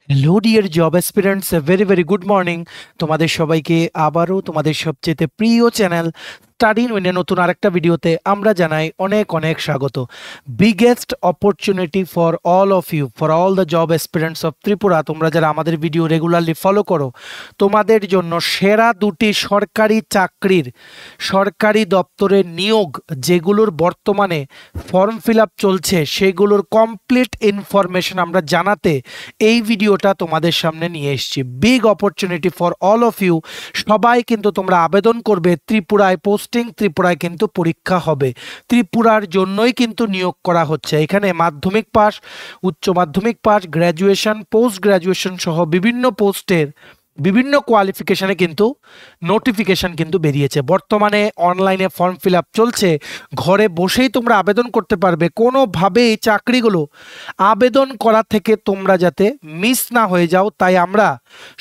Hello dear job aspirants, very good morning. তোমাদের সবাইকে আবারও তোমাদের সবচেয়ে প্রিয় চ্যানেল স্টাডি উইনের নতুন আরেকটা ভিডিওতে আমরা জানাই অনেক অনেক স্বাগত। Biggest opportunity for all of you, for all the job aspirants of Tripura. তোমরা যারা আমাদের ভিডিও রেগুলারলি ফলো করো, তোমাদের জন্য সেরা দুটি সরকারি চাকরির সরকারি দপ্তরের নিয়োগ যেগুলোর বর্তমানে ফর্ম ফিল আপ চলছে সেগুলোর কমপ্লিট ইনফরমেশন আমরা জানাতে এই ভিডিওটা তোমাদের সামনে নিয়ে এসেছি। Big opportunity for all of you. সবাই কিন্তু তোমরা আবেদন করবে। ত্রিপুরায় পোস্টিং, ত্রিপুরায় কিন্তু পরীক্ষা হবে, ত্রিপুরার জন্যই কিন্তু নিয়োগ করা হচ্ছে। এখানে মাধ্যমিক পাস, উচ্চ মাধ্যমিক পাস, গ্র্যাজুয়েশন, পোস্ট গ্র্যাজুয়েশন সহ বিভিন্ন পোস্টের বিভিন্ন কোয়ালিফিকেশনে কিন্তু নোটিফিকেশন কিন্তু বেরিয়েছে। বর্তমানে অনলাইনে ফর্ম ফিল আপ চলছে, ঘরে বসেই তোমরা আবেদন করতে পারবে। কোনোভাবে এই চাকরিগুলো আবেদন করা থেকে তোমরা যাতে মিস না হয়ে যাও, তাই আমরা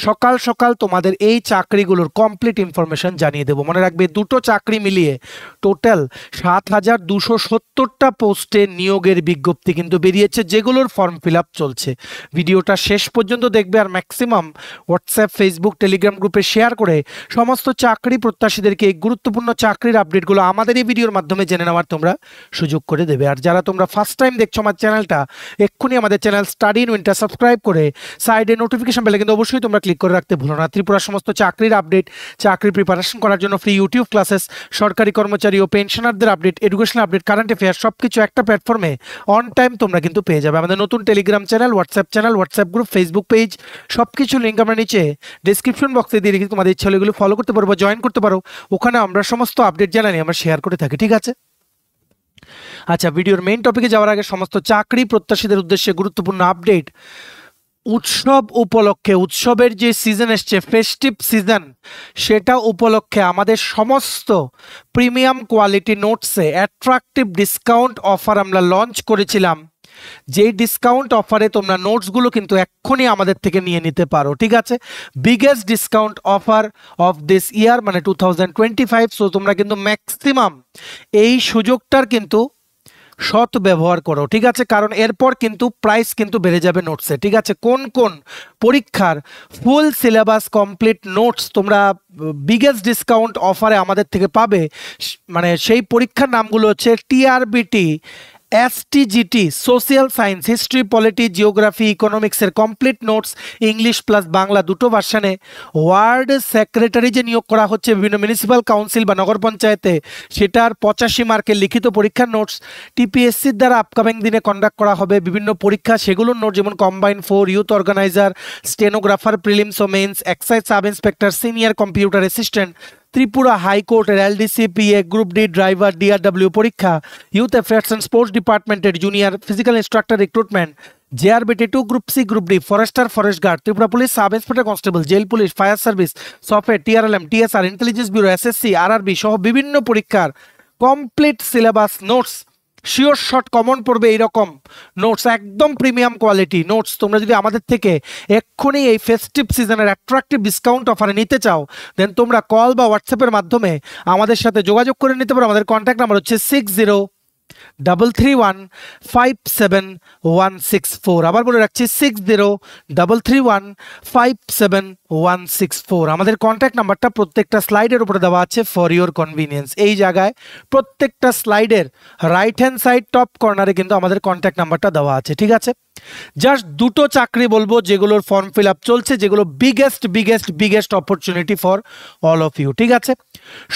সকাল সকাল তোমাদের এই চাকরিগুলোর কমপ্লিট ইনফরমেশন জানিয়ে দেবো। মনে রাখবে, দুটো চাকরি মিলিয়ে টোটাল 7,270টা পোস্টে নিয়োগের বিজ্ঞপ্তি কিন্তু বেরিয়েছে, যেগুলোর ফর্ম ফিল আপ চলছে। ভিডিওটা শেষ পর্যন্ত দেখবে আর ম্যাক্সিমাম হোয়াটসঅ্যাপ, ফেসবুক, টেলিগ্রাম গ্রুপে শেয়ার করে সমস্ত চাকরি প্রত্যাশীদেরকে এই গুরুত্বপূর্ণ চাকরির আপডেটগুলো আমাদের এই ভিডিওর মাধ্যমে জেনে নেওয়ার তোমরা সুযোগ করে দেবে। আর যারা তোমরা ফার্স্ট টাইম দেখছো আমার চ্যানেলটা, এক্ষুনি আমাদের channel study in winter subscribe করে সাইডে নোটিফিকেশন বেলে কিন্তু অবশ্যই তোমরা ক্লিক করে রাখতে ভুলো না। ত্রিপুরার সমস্ত চাকরির আপডেট, চাকরি প্রিপারেশন করার জন্য ফ্রি ইউটিউব ক্লাসেস, সরকারি কর্মচারী ও পেনশনারদের update, educational update, current affair সবকিছু একটা প্ল্যাটফর্মে অন টাইম তোমরা কিন্তু পেয়ে যাবে। আমাদের নতুন Telegram channel, WhatsApp group, Facebook page সবকিছু লিঙ্ক আমরা নিচে ডিসক্রিপশন বক্সে দিয়ে রেখে তোমাদের ইচ্ছা হলে এগুলো ফলো করতে পারো বা জয়েন করতে পারো। ওখানে আমরা সমস্ত আপডেট জানানি আমরা শেয়ার করে থাকি, ঠিক আছে? আচ্ছা, ভিডিওর মেইন টপিকে যাওয়ার আগে সমস্ত চাকরি প্রত্যাশীদের উদ্দেশ্যে গুরুত্বপূর্ণ আপডেট। উৎসব উপলক্ষে, উৎসবের যে সিজন এসছে, ফেস্টিভ সিজন, সেটা উপলক্ষে আমাদের সমস্ত প্রিমিয়াম কোয়ালিটি নোটসে অ্যাট্রাকটিভ ডিসকাউন্ট অফার আমরা লঞ্চ করেছিলাম। যেই ডিসকাউন্ট অফারে তোমরা নোটসগুলো কিন্তু এক্ষুনি আমাদের থেকে নিয়ে নিতে পারো, ঠিক আছে? Biggest discount offer of this ইয়ার, মানে 2025। সো তোমরা কিন্তু ম্যাক্সিমাম এই সুযোগটার কিন্তু সৎ ব্যবহার করো, ঠিক আছে? কারণ এরপর কিন্তু প্রাইস কিন্তু বেড়ে যাবে নোটসে, ঠিক আছে? কোন কোন পরীক্ষার ফুল সিলেবাস কমপ্লিট নোটস তোমরা বিগেস্ট ডিসকাউন্ট অফারে আমাদের থেকে পাবে, মানে সেই পরীক্ষার নামগুলো হচ্ছে TRBT, STGT, social science, history, polity, geography, ইকোনমিক্সের complete notes English plus Bangla দুটো ভার্সানে। ওয়ার্ড সেক্রেটারি যে নিয়োগ করা হচ্ছে বিভিন্ন মিউনিসিপ্যাল কাউন্সিল বা নগর পঞ্চায়েতে, সেটার 85 মার্কের লিখিত পরীক্ষার নোটস। টিপিএসসির দ্বারা আপকামিং দিনে কন্ডাক্ট করা হবে বিভিন্ন পরীক্ষা, সেগুলোর নোট, যেমন combine 4, youth organiser, stenographer, prelims ও mains, excise sub inspector, senior computer assistant, Tripura হাইকোর্টের LDC, PA, group D driver, DRW পরীক্ষা, ইউথ অ্যাফেয়ার্স অ্যান্ড স্পোর্টস ডিপার্টমেন্টের junior physical instructor recruitment, JRBT 2, group C, group D, forester, forest guard, Tripura police sub inspector constable, jail police, fire service, software, TRLM, TSR, intelligence bureau, SSC, RRB সহ বিভিন্ন পরীক্ষার complete syllabus notes, sure short common পড়বে এইরকম notes, একদম premium quality notes তোমরা যদি আমাদের থেকে এক্ষুনি এই ফেস্টিভ সিজনের অ্যাট্রাকটিভ ডিসকাউন্ট অফারে নিতে চাও, দেন তোমরা কল বা হোয়াটসঅ্যাপের মাধ্যমে আমাদের সাথে যোগাযোগ করে নিতে পারো। আমাদের কন্ট্যাক্ট নাম্বার হচ্ছে 6033157164। আবার বলে রাখছি 6033157164। আমাদের কন্ট্যাক্ট নাম্বারটা প্রত্যেকটা স্লাইডের উপরে দেওয়া আছে ফর ইওর কনভিনিয়েন্স। এই জায়গায় প্রত্যেকটা স্লাইডের রাইট হ্যান্ড সাইড টপ কর্নারে কিন্তু আমাদের কন্ট্যাক্ট নাম্বারটা দেওয়া আছে, ঠিক আছে? জাস্ট দুটো চাকরি বলবো যেগুলোর ফর্ম ফিল আপ চলছে, যেগুলো biggest opportunity for all of you, ঠিক আছে?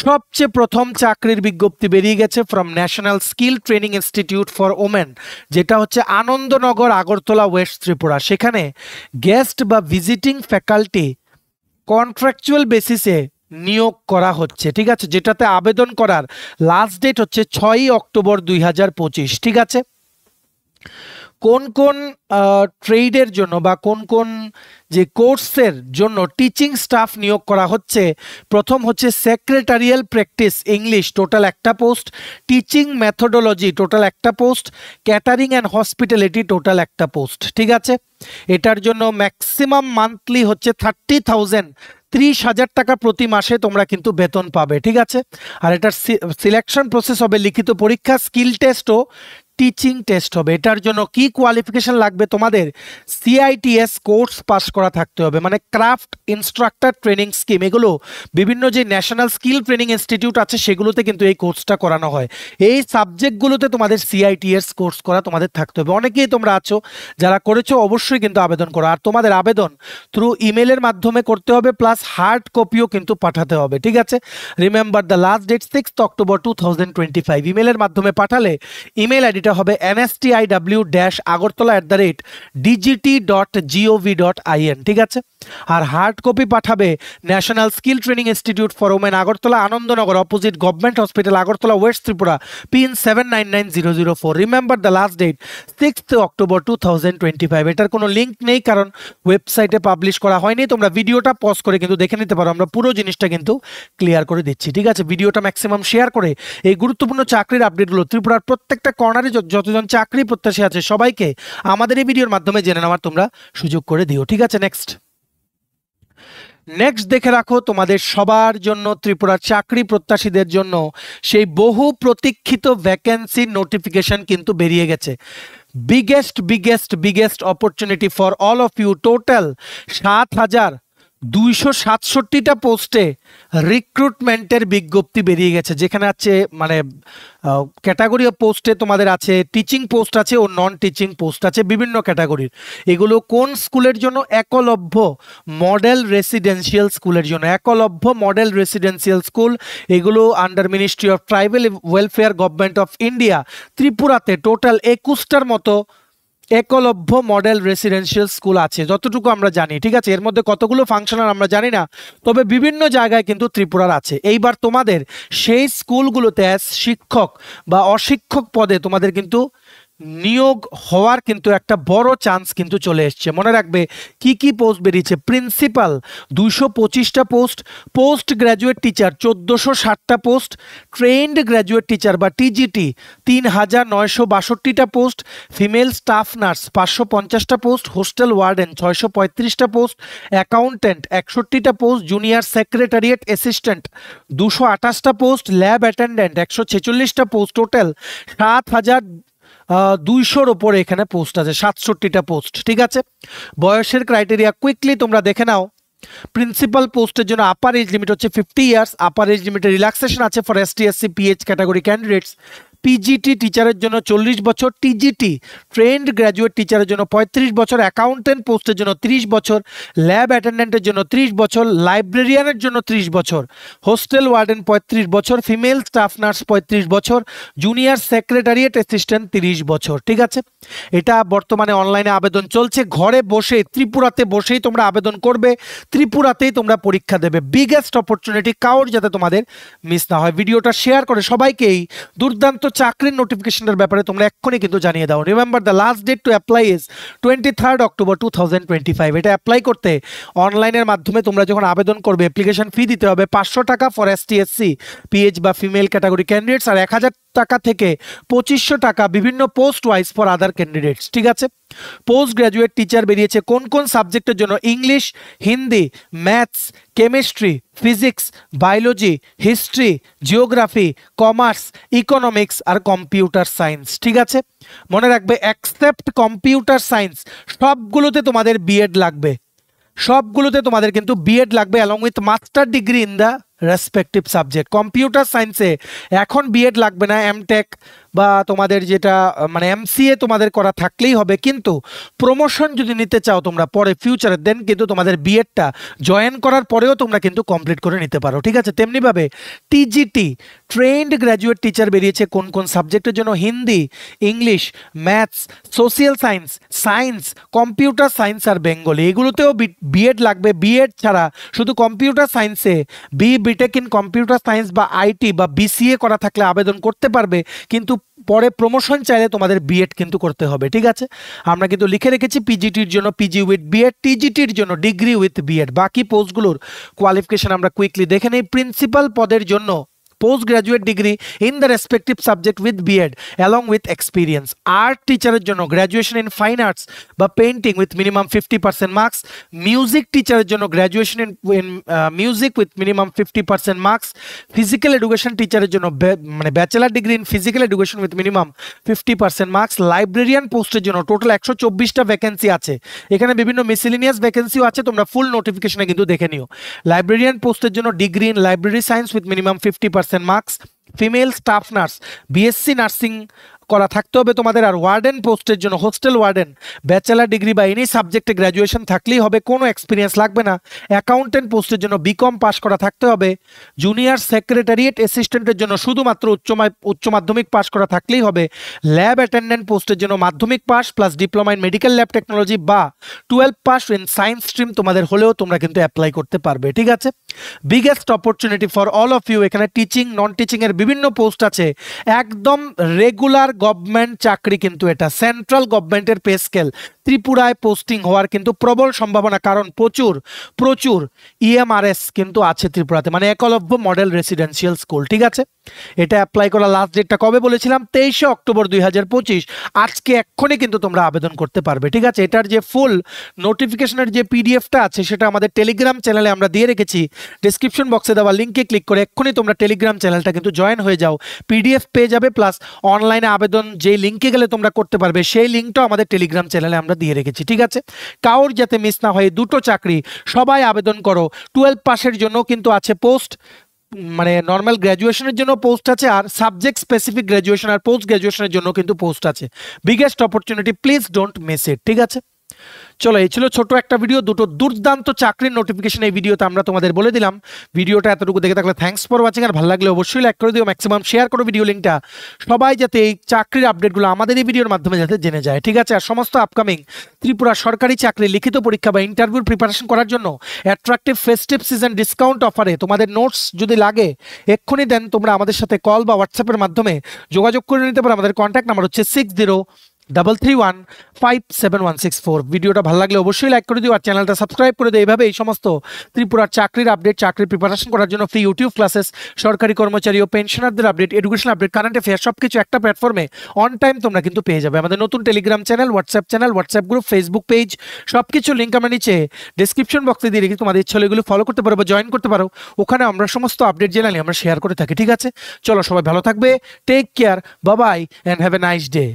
সবচেয়ে প্রথম চাকরির বিজ্ঞপ্তি বেরিয়ে গেছে from national skill training institute for women, যেটা হচ্ছে আনন্দনগর, আগরতলা, ওয়েস্ট ত্রিপুরা। সেখানে গেস্ট বা ভিজিটিং ফ্যাকাল্টি কন্ট্রাকচুয়াল বেসিসে নিয়োগ করা হচ্ছে, ঠিক আছে? যেটাতে আবেদন করার লাস্ট ডেট হচ্ছে 6 অক্টোবর 2025, ঠিক আছে? কোন কোন ট্রেডের জন্য বা কোন কোন যে কোর্সের জন্য টিচিং স্টাফ নিয়োগ করা হচ্ছে? প্রথম হচ্ছে সেক্রেটারিয়াল প্র্যাকটিস ইংলিশ, টোটাল একটা পোস্ট, টিচিং মেথোডোলজি টোটাল একটা post, catering and hospitality total একটা পোস্ট, ঠিক আছে? এটার জন্য ম্যাক্সিমাম মান্থলি হচ্ছে 30,000, 30,000 টাকা প্রতি মাসে তোমরা কিন্তু বেতন পাবে, ঠিক আছে? আর এটার সিলেকশন প্রসেস হবে লিখিত পরীক্ষা, স্কিল টেস্ট ও টিচিং টেস্ট হবে। এটার জন্য কি কোয়ালিফিকেশন লাগবে? তোমাদের CITS কোর্স পাস করা থাকতে হবে, মানে ক্রাফট ইনস্ট্রাক্টর ট্রেনিং স্কিম, এগুলো বিভিন্ন যে ন্যাশনাল স্কিল ট্রেনিং ইনস্টিটিউট আছে সেগুলোতে কিন্তু এই কোর্সটা করানো হয়। এই সাবজেক্টগুলোতে তোমাদের CITS কোর্স করা তোমাদের থাকতে হবে। অনেকেই তোমরা আছো যারা করেছো, অবশ্যই কিন্তু আবেদন করো। আর তোমাদের আবেদন থ্রু ইমেলের মাধ্যমে করতে হবে, প্লাস হার্ড কপিও কিন্তু পাঠাতে হবে, ঠিক আছে? Remember the last date 6 October 2025। ইমেলের মাধ্যমে পাঠালে ইমেল আইডিটা হবে nstiw-agartala@dgt.gov.in, ঠিক আছে? আর হার্ড কপি পাঠাবে national skill training institute for women, Agartala, Anandnagar, opposite government hospital, Agartala, west Tripura, pin 799004। Remember the last date 6 October 2025। এটার কোনো লিঙ্ক নেই, কারণ ওয়েবসাইটে পাবলিশ করা হয়নি। তোমরা ভিডিওটা পজ করে কিন্তু দেখে নিতে পারো, আমরা পুরো জিনিসটা কিন্তু ক্লিয়ার করে দিচ্ছি, ঠিক আছে? ভিডিওটা ম্যাক্সিমাম শেয়ার করে এই গুরুত্বপূর্ণ চাকরির আপডেটগুলো ত্রিপুরার প্রত্যেকটা কর্নারে যতজন চাকরি প্রত্যাশী আছে সবাইকে আমাদের এই ভিডিওর মাধ্যমে জেনে নেওয়ার তোমরা সুযোগ করে দিও, ঠিক আছে? নেক্সট দেখে রাখো, তোমাদের সবার জন্য, ত্রিপুরার চাকরি প্রত্যাশীদের জন্য সেই বহু প্রতীক্ষিত ভ্যাকেন্সির নোটিফিকেশন কিন্তু বেরিয়ে গেছে। Biggest opportunity for all of you. Total 7,267টা পোস্টে রিক্রুটমেন্টের বিজ্ঞপ্তি বেরিয়ে গেছে, যেখানে আছে মানে ক্যাটাগরি অফ পোস্টে তোমাদের আছে টিচিং পোস্ট আছে ও নন টিচিং পোস্ট আছে, বিভিন্ন ক্যাটাগরির। এগুলো কোন স্কুলের জন্য? একলব্য মডেল রেসিডেন্সিয়াল স্কুলের জন্য। একলব্য মডেল রেসিডেন্সিয়াল স্কুল, এগুলো under ministry of tribal welfare, government of India. ত্রিপুরাতে টোটাল 21টার মতো একলব্য মডেল রেসিডেন্সিয়াল স্কুল আছে যতটুকু আমরা জানি, ঠিক আছে? এর মধ্যে কতগুলো ফাংশনাল আমরা জানি না, তবে বিভিন্ন জায়গায় কিন্তু ত্রিপুরার আছে। এইবার তোমাদের সেই স্কুলগুলোতে শিক্ষক বা অশিক্ষক পদে তোমাদের কিন্তু নিয়োগ হওয়ার কিন্তু একটা বড় চান্স কিন্তু চলে এসছে। মনে রাখবে কি কি পোস্ট বেরিয়েছে। প্রিন্সিপাল 225টা পোস্ট, পোস্ট গ্র্যাজুয়েট টিচার 1460টা পোস্ট, ট্রেন্ড গ্র্যাজুয়েট টিচার বা TGT 3962টা পোস্ট, ফিমেল স্টাফ নার্স 550টা পোস্ট, হোস্টেল ওয়ার্ডেন 635টা পোস্ট, অ্যাকাউন্টেন্ট 61টা পোস্ট, জুনিয়র সেক্রেটারিয়েট অ্যাসিস্ট্যান্ট 228টা পোস্ট, ল্যাব অ্যাটেন্ডেন্ট 146টা পোস্ট। টোটাল 7,200-র ওপরে এখানে পোস্ট আছে, 67টা পোস্ট, ঠিক আছে? বয়সের ক্রাইটেরিয়া কুইকলি তোমরা দেখে নাও। প্রিন্সিপাল পোস্টের জন্য আপার এজ লিমিট হচ্ছে 50 ইয়ার্স। আপার এজ লিমিটে রিল্যাক্সেশন আছে for ST SC PH category candidates. PGT টিচারের জন্য 40 বছর, TGT ট্রেন্ড গ্র্যাজুয়েট টিচারের জন্য 35 বছর, অ্যাকাউন্টেন্ট পোস্টের জন্য 30 বছর, ল্যাব অ্যাটেন্ডেন্টের জন্য 30 বছর, লাইব্রেরিয়ানের জন্য 30 বছর, হোস্টেল ওয়ার্ডেন 35 বছর, ফিমেল স্টাফ নার্স 35 বছর, জুনিয়র সেক্রেটারিয়েট অ্যাসিস্ট্যান্ট 30 বছর, ঠিক আছে? এটা বর্তমানে অনলাইনে আবেদন চলছে। ঘরে বসে ত্রিপুরাতে বসেই তোমরা আবেদন করবে, ত্রিপুরাতেই তোমরা পরীক্ষা দেবে। বিগেস্ট অপরচুনিটি, কাউর যাতে তোমাদের মিস না হয়। ভিডিওটা শেয়ার করে সবাইকেই দুর্দান্ত চাকরির নোটিফিকেশনের ব্যাপারে তোমরা এক্ষুনি কিন্তু জানিয়ে দাও। Remember the last date to apply is 23 October 2025। এটা অ্যাপ্লাই করতে অনলাইনের মাধ্যমে তোমরা যখন আবেদন করবে অ্যাপ্লিকেশন ফি দিতে হবে 500 টাকা ফর ST SC PH বা ফিমেল ক্যাটাগরি ক্যান্ডিডেটস, আর 1000 টাকা থেকে 2500 টাকা বিভিন্ন post wise for other candidates, ঠিক আছে? পোস্ট গ্র্যাজুয়েট টিচার বেরিয়েছে কোন কোন সাবজেক্টের জন্য? English, Hindi, maths, chemistry, physics, biology, history, geography, commerce, economics আর কম্পিউটার সায়েন্স, ঠিক আছে? মনে রাখবে এক্সেপ্ট কম্পিউটার সায়েন্স, সবগুলোতে তোমাদের বিএড লাগবে, সবগুলোতে তোমাদের কিন্তু বিএড লাগবে along with master degree in the respective subject. Computer সায়েন্সে এখন বিএড লাগবে না, এমটেক বা তোমাদের যেটা মানে MCA তোমাদের করা থাকলেই হবে, কিন্তু প্রমোশন যদি নিতে চাও তোমরা পরে ফিউচারে, দেন কিন্তু তোমাদের বিএডটা জয়েন করার পরেও তোমরা কিন্তু কমপ্লিট করে নিতে পারো, ঠিক আছে? তেমনিভাবে TGT ট্রেন্ড গ্র্যাজুয়েট টিচার বেরিয়েছে কোন কোন সাবজেক্টের জন্য? Hindi, English, maths, social science, science, computer science আর বেঙ্গলি, এগুলোতেও বিএড লাগবে। বিএড ছাড়া শুধু কম্পিউটার সায়েন্সে বিটেক ইন কম্পিউটার সায়েন্স বা IT বা BCA করা থাকলে আবেদন করতে পারবে, কিন্তু পরে প্রমোশন চাইলে তোমাদের বিএড কিন্তু করতে হবে, ঠিক আছে? আমরা কিন্তু লিখে রেখেছি PGTর জন্য PG উইথ বিএড, TGTর জন্য ডিগ্রি উইথ বিএড। বাকি পোস্টগুলোর কোয়ালিফিকেশন আমরা কুইকলি দেখে নেই। প্রিন্সিপাল পদের জন্য post graduate degree in the respective subject with B Ed along with experience. Art টিচারের জন্য গ্র্যাজুয়েশন ইন ফাইন আর্টস বা painting with minimum 50% marks. Music টিচারের জন্য graduation in music with minimum 50% marks. Physical education টিচারের জন্য মানে bachelor degree in physical education with minimum 50% marks. Librarian পোস্টের জন্য টোটাল 124টা ভ্যাকেন্সি আছে, এখানে বিভিন্ন মিসেলিনিয়াস ভ্যাকেন্সিও আছে, তোমরা ফুল নোটিফিকেশনে কিন্তু দেখে নিও। লাইব্রেরিয়ান পোস্টের জন্য degree in library science with minimum 50% marks. Female staff nurse BSc nursing করা থাকতে হবে তোমাদের। আর ওয়ার্ডেন পোস্টের জন্য হোস্টেল ওয়ার্ডেন ব্যাচেলার ডিগ্রি বা এনি সাবজেক্টে গ্র্যাজুয়েশন থাকলেই হবে, কোনো এক্সপিরিয়েন্স লাগবে না। অ্যাকাউন্টেন্ট পোস্টের জন্য বিকম পাস করা থাকতে হবে। জুনিয়র সেক্রেটারিয়েট অ্যাসিস্ট্যান্টের জন্য শুধুমাত্র উচ্চ মাধ্যমিক পাস করা থাকলেই হবে। ল্যাব অ্যাটেন্ডেন্ট পোস্টের জন্য মাধ্যমিক pass plus diploma in medical lab technology বা 12 পাস ইন সায়েন্স স্ট্রিম তোমাদের হলেও তোমরা কিন্তু অ্যাপ্লাই করতে পারবে, ঠিক আছে। Biggest opportunity for all of you, এখানে টিচিং নন টিচিং এর বিভিন্ন পোস্ট আছে, একদম রেগুলার গভর্নমেন্ট চাকরি কিন্তু এটা, সেন্ট্রাল গভর্নমেন্টের পে স্কেল। ত্রিপুরায় পোস্টিং হওয়ার কিন্তু প্রবল সম্ভাবনা, কারণ প্রচুর প্রচুর ইএমআরএস কিন্তু আছে ত্রিপুরাতে, মানে একলব্য মডেল রেসিডেন্সিয়াল স্কুল, ঠিক আছে। এটা অ্যাপ্লাই করা লাস্ট ডেটটা কবে বলেছিলাম? 23শে অক্টোবর 2025। আজকে এক্ষুনি কিন্তু তোমরা আবেদন করতে পারবে, ঠিক আছে। এটার যে ফুল নোটিফিকেশনের যে পিডিএফটা আছে সেটা আমাদের টেলিগ্রাম চ্যানেলে আমরা দিয়ে রেখেছি, ডিসক্রিপশন বক্সে দেওয়া লিঙ্কে ক্লিক করে এক্ষুনি তোমরা টেলিগ্রাম চ্যানেলটা কিন্তু জয়েন হয়ে যাও, পিডিএফ পেয়ে যাবে, প্লাস অনলাইনে আবেদন যে লিঙ্কে গেলে তোমরা করতে পারবে সেই লিঙ্কটাও আমাদের টেলিগ্রাম চ্যানেলে আমরা দিয়ে রেখেছি, ঠিক আছে। কাউর যাতে মিস না হয়, দুটো চাকরি, সবাই আবেদন করো। 12 পাসের জন্য কিন্তু আছে পোস্ট, মানে নর্মাল গ্র্যাজুয়েশনের জন্য পোস্ট আছে, আর সাবজেক্ট স্পেসিফিক গ্র্যাজুয়েশন আর পোস্ট গ্র্যাজুয়েশনের জন্য কিন্তু পোস্ট আছে। Biggest opportunity, please don't miss it, ঠিক আছে। চলো, এই ছিল ছোট একটা ভিডিও, দুটো দুর্দান্ত চাকরির নোটিফিকেশন এই ভিডিওতে আমরা তোমাদের বলে দিলাম। ভিডিওটা এতটুকু দেখে থাকলে থ্যাঙ্কস ফর ওয়াচিং, আর ভালো লাগলে অবশ্যই লাইক করে দিও, ম্যাক্সিমাম শেয়ার করো ভিডিও লিঙ্কটা, সবাই যাতে এই চাকরির আপডেটগুলো আমাদের এই ভিডিওর মাধ্যমে যাতে জেনে যায়, ঠিক আছে। আর সমস্ত আপকামিং ত্রিপুরা সরকারি চাকরি লিখিত পরীক্ষা বা ইন্টারভিউর প্রিপারেশন করার জন্য অ্যাট্রাকটিভ ফেস্টিভ সিজন ডিসকাউন্ট অফারে তোমাদের নোটস যদি লাগে এক্ষুনি দেন, তোমরা আমাদের সাথে কল বা হোয়াটসঅ্যাপের মাধ্যমে যোগাযোগ করে নিতে পারো। আমাদের কন্ট্যাক্ট নাম্বার হচ্ছে 6033157164। ভিডিওটা ভালো লাগলে অবশ্যই লাইক করে দিও, আর চ্যানেলটা সাবস্ক্রাইব করে দিও। এইভাবে এই সমস্ত ত্রিপুরার চাকরির আপডেট, চাকরির প্রিপারেশন করার জন্য ফ্রি ইউটিউব ক্লাসেস, সরকারি কর্মচারী ও পেনশনারদের update, education update, current affair সবকিছু একটা প্ল্যাটফর্মে অন টাইম তোমরা কিন্তু পেয়ে যাবে। আমাদের নতুন Telegram channel, WhatsApp group, Facebook page, সবকিছু লিঙ্ক আমরা নিচে ডিসক্রিপশন বক্সে দিয়ে রেখে তোমাদের ইচ্ছা হলে এগুলো ফলো করতে পারো বা জয়েন করতে পারো। ওখানে আমরা সমস্ত আপডেট জেনারেলি আমরা শেয়ার করে থাকি, ঠিক আছে। চলো, সবাই ভালো থাকবে, take care, bye bye, and have a nice day.